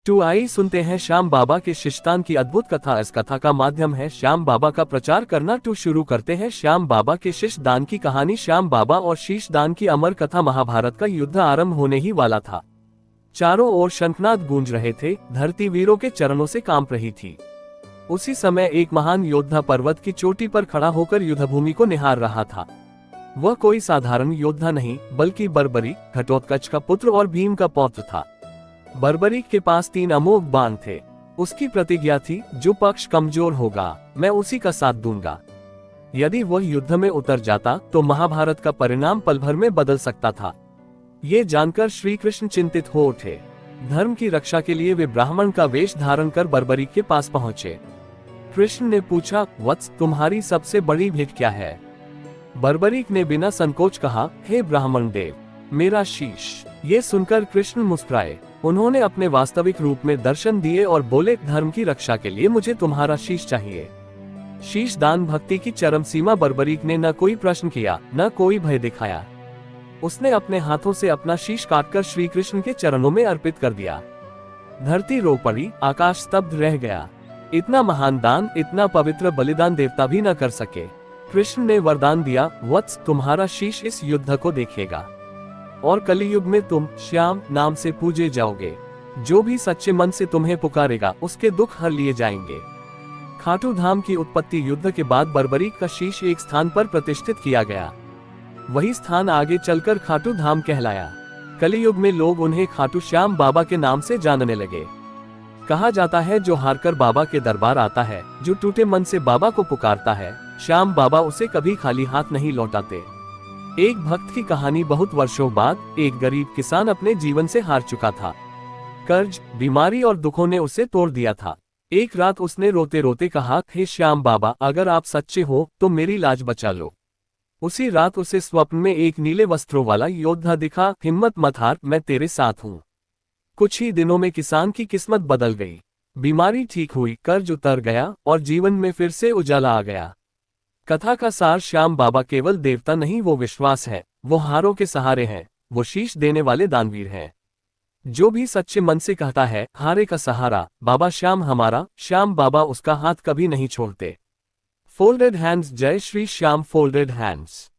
तो आइए सुनते हैं श्याम बाबा के शिष्टान की अद्भुत कथा। इस कथा का माध्यम है श्याम बाबा का प्रचार करना। तो शुरू करते हैं श्याम बाबा के शीश दान की कहानी। श्याम बाबा और शीश दान की अमर कथा। महाभारत का युद्ध आरंभ होने ही वाला था। चारों ओर शंखनाद गूंज रहे थे। धरती वीरों के चरणों से कांप रही थी। उसी समय एक महान योद्धा पर्वत की चोटी पर खड़ा होकर युद्धभूमि को निहार रहा था। वह कोई साधारण योद्धा नहीं, बल्कि बर्बरीक, घटोत्कच का पुत्र और भीम का पौत्र था। बर्बरीक के पास 3 अमोघ बाण थे। उसकी प्रतिज्ञा थी, जो पक्ष कमजोर होगा मैं उसी का साथ दूंगा। यदि वह युद्ध में उतर जाता तो महाभारत का परिणाम पल भर में बदल सकता था। ये जानकर श्री कृष्ण चिंतित हो उठे। धर्म की रक्षा के लिए वे ब्राह्मण का वेश धारण कर बर्बरीक के पास पहुंचे। कृष्ण ने पूछा, वत्स, तुम्हारी सबसे बड़ी भेंट क्या है? बर्बरीक ने बिना संकोच कहा, हे ब्राह्मण देव, मेरा शीश। ये सुनकर कृष्ण मुस्कुराए। उन्होंने अपने वास्तविक रूप में दर्शन दिए और बोले, धर्म की रक्षा के लिए मुझे तुम्हारा शीश चाहिए। शीश दान भक्ति की चरम सीमा। बर्बरीक ने न कोई प्रश्न किया, न कोई भय दिखाया। उसने अपने हाथों से अपना शीश काटकर श्री कृष्ण के चरणों में अर्पित कर दिया। धरती रो पड़ी, आकाश स्तब्ध रह गया। इतना महान दान, इतना पवित्र बलिदान देवता भी न कर सके। कृष्ण ने वरदान दिया, वत्स, तुम्हारा शीश इस युद्ध को देखेगा और कलियुग में तुम श्याम नाम से पूजे जाओगे। जो भी सच्चे मन से तुम्हें पुकारेगा उसके दुख हर लिए जाएंगे। खाटू धाम की उत्पत्ति युद्ध के बाद बर्बरीक का शीश एक स्थान पर प्रतिष्ठित किया गया। वही स्थान आगे चलकर खाटू धाम कहलाया। कलियुग में लोग उन्हें खाटू श्याम बाबा के नाम से जानने लगे। कहा जाता है, जो हारकर बाबा के दरबार आता है, जो टूटे मन से बाबा को पुकारता है, श्याम बाबा उसे कभी खाली हाथ नहीं लौटाते। एक भक्त की कहानी। बहुत वर्षों बाद एक गरीब किसान अपने जीवन से हार चुका था। कर्ज, बीमारी और दुखों ने उसे तोड़ दिया था। एक रात उसने रोते रोते कहा, हे श्याम बाबा, अगर आप सच्चे हो तो मेरी लाज बचा लो। उसी रात उसे स्वप्न में एक नीले वस्त्रों वाला योद्धा दिखा। हिम्मत मत हार, मैं तेरे साथ हूँ। कुछ ही दिनों में किसान की किस्मत बदल गई। बीमारी ठीक हुई, कर्ज उतर गया और जीवन में फिर से उजाला आ गया। कथा का सार, श्याम बाबा केवल देवता नहीं, वो विश्वास है। वो हारों के सहारे हैं। वो शीश देने वाले दानवीर हैं। जो भी सच्चे मन से कहता है, हारे का सहारा बाबा श्याम हमारा, श्याम बाबा उसका हाथ कभी नहीं छोड़ते। Folded hands. जय श्री श्याम। Folded hands.